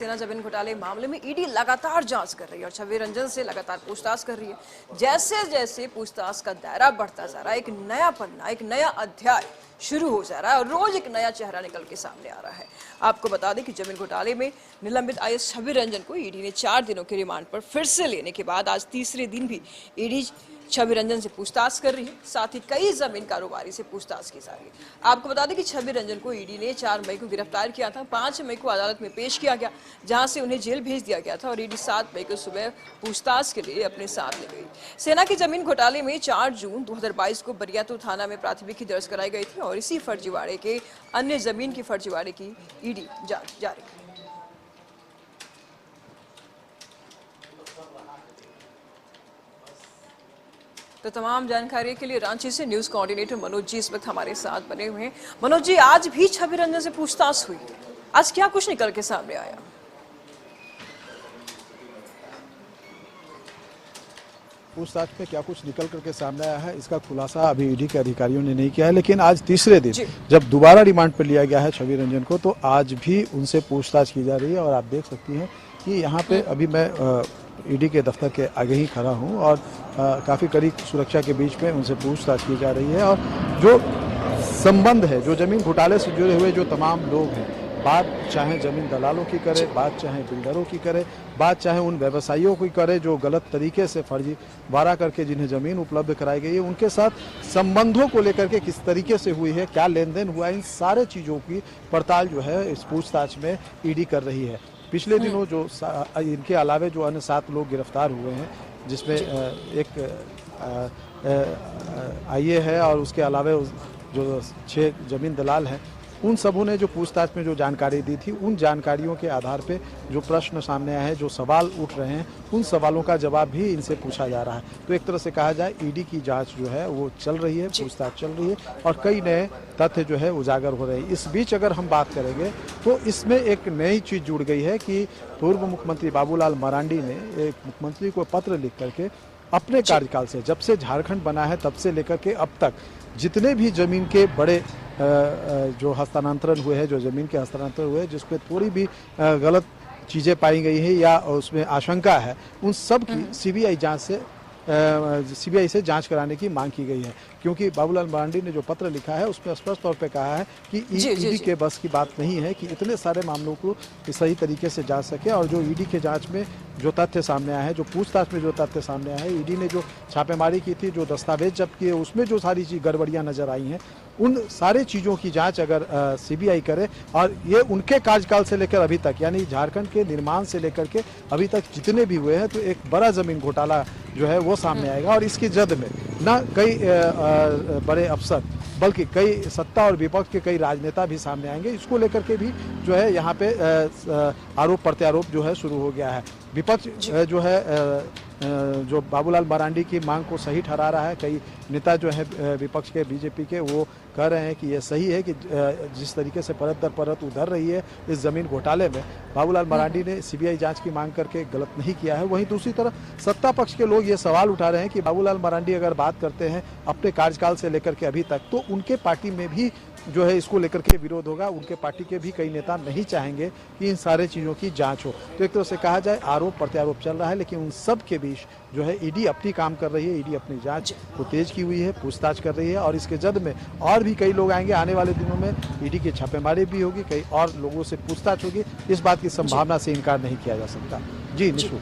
सेना जमीन घोटाले मामले में ईडी लगातार जांच कर रही है और छवि रंजन से लगातार पूछताछ कर रही है। जैसे जैसे पूछताछ का दायरा बढ़ता जा रहा है, एक नया पन्ना, एक नया अध्याय शुरू हो जा रहा है और रोज एक नया चेहरा निकल के सामने आ रहा है। आपको बता दें कि जमीन घोटाले में निलंबित आईएएस छवि रंजन को ईडी ने 4 दिनों के रिमांड पर फिर से लेने के बाद आज तीसरे दिन भी ईडी छवि रंजन से पूछताछ कर रही है। साथ ही कई जमीन कारोबारी से पूछताछ की जा रही है। आपको बता दें कि छवि रंजन को ईडी ने 4 मई को गिरफ्तार किया था। 5 मई को अदालत में पेश किया गया, जहां से उन्हें जेल भेज दिया गया था और ईडी 7 मई को सुबह पूछताछ के लिए अपने साथ ले गई। सेना की जमीन घोटाले में 4 जून 2022 को बरियातू थाना में प्राथमिकी दर्ज कराई गई थी और इसी फर्जीवाड़े के अन्य जमीन की फर्जीवाड़े की ईडी जांच जारी है। तो तमाम जानकारी के लिए रांची से न्यूज कोऑर्डिनेटर मनोज जी इस वक्त हमारे साथ बने हुए हैं। मनोज जी, आज भी छवि रंजन से पूछताछ हुई, आज क्या कुछ निकल के सामने आया? पूछताछ में क्या कुछ निकल करके सामने आया है, इसका खुलासा अभी ईडी के अधिकारियों ने नहीं किया है। लेकिन आज तीसरे दिन जब दोबारा रिमांड पर लिया गया है छवि रंजन को, तो आज भी उनसे पूछताछ की जा रही है। और आप देख सकती हैं कि यहाँ पे अभी मैं ईडी के दफ्तर के आगे ही खड़ा हूँ और काफ़ी कड़ी सुरक्षा के बीच में उनसे पूछताछ की जा रही है। और जो संबंध है, जो जमीन घोटाले से जुड़े हुए जो तमाम लोग हैं, बात चाहे जमीन दलालों की करे, बात चाहे बिल्डरों की करे, बात चाहे उन व्यवसायियों की करे जो गलत तरीके से फर्जीवाड़ा करके जिन्हें जमीन उपलब्ध कराई गई है, उनके साथ संबंधों को लेकर के किस तरीके से हुई है, क्या लेन देन हुआ है, इन सारे चीज़ों की पड़ताल जो है इस पूछताछ में ईडी कर रही है। पिछले दिनों जो इनके अलावे जो अन्य 7 लोग गिरफ्तार हुए हैं, जिसमें एक आईए है और उसके अलावे जो 6 जमीन दलाल हैं, उन सबों ने जो पूछताछ में जो जानकारी दी थी, उन जानकारियों के आधार पे जो प्रश्न सामने आए हैं, जो सवाल उठ रहे हैं, उन सवालों का जवाब भी इनसे पूछा जा रहा है। तो एक तरह से कहा जाए ईडी की जांच जो है वो चल रही है, पूछताछ चल रही है और कई नए तथ्य जो है उजागर हो रहे हैं। इस बीच अगर हम बात करेंगे तो इसमें एक नई चीज़ जुड़ गई है कि पूर्व मुख्यमंत्री बाबूलाल मरांडी ने एक मुख्यमंत्री को पत्र लिख करके अपने कार्यकाल से, जब से झारखंड बना है तब से लेकर के अब तक जितने भी जमीन के बड़े जो हस्तांतरण हुए हैं, जो ज़मीन के हस्तांतरण हुए हैं, जिसपे थोड़ी भी गलत चीज़ें पाई गई हैं या उसमें आशंका है, उन सब की सीबीआई से जांच कराने की मांग की गई है। क्योंकि बाबूलाल मरांडी ने जो पत्र लिखा है उसमें स्पष्ट तौर पे कहा है कि ईडी के बस की बात नहीं है कि इतने सारे मामलों को सही तरीके से जांच सके। और जो ईडी के जांच में जो तथ्य सामने आए हैं, जो पूछताछ में जो तथ्य सामने आए हैं, ईडी ने जो छापेमारी की थी, जो दस्तावेज जब्त किए, उसमें जो सारी चीज़ गड़बड़ियाँ नजर आई हैं, उन सारे चीज़ों की जांच अगर सीबीआई करे और ये उनके कार्यकाल से लेकर अभी तक, यानी झारखंड के निर्माण से लेकर के अभी तक जितने भी हुए हैं, तो एक बड़ा जमीन घोटाला जो है वो सामने आएगा। और इसकी जद में न कई बड़े अफसर बल्कि कई सत्ता और विपक्ष के कई राजनेता भी सामने आएंगे। इसको लेकर के भी जो है यहाँ पे आरोप प्रत्यारोप जो है शुरू हो गया है। विपक्ष जो है जो बाबूलाल मरांडी की मांग को सही ठहरा रहा है। कई नेता जो है विपक्ष के, बीजेपी के, वो कह रहे हैं कि ये सही है कि जिस तरीके से परत दर परत उधर रही है इस जमीन घोटाले में, बाबूलाल मरांडी ने सीबीआई जांच की मांग करके गलत नहीं किया है। वहीं दूसरी तरफ सत्ता पक्ष के लोग ये सवाल उठा रहे हैं कि बाबूलाल मरांडी अगर बात करते हैं अपने कार्यकाल से लेकर के अभी तक, तो उनके पार्टी में भी जो है इसको लेकर के विरोध होगा। उनके पार्टी के भी कई नेता नहीं चाहेंगे कि इन सारे चीज़ों की जांच हो। तो एक तरह से कहा जाए आरोप प्रत्यारोप चल रहा है, लेकिन उन सब के बीच जो है ईडी अपनी काम कर रही है। ईडी अपनी जांच को तेज की हुई है, पूछताछ कर रही है और इसके जद में और भी कई लोग आएंगे। आने वाले दिनों में ईडी की छापेमारी भी होगी, कई और लोगों से पूछताछ होगी। इस बात की संभावना से इनकार नहीं किया जा सकता। जी निशु।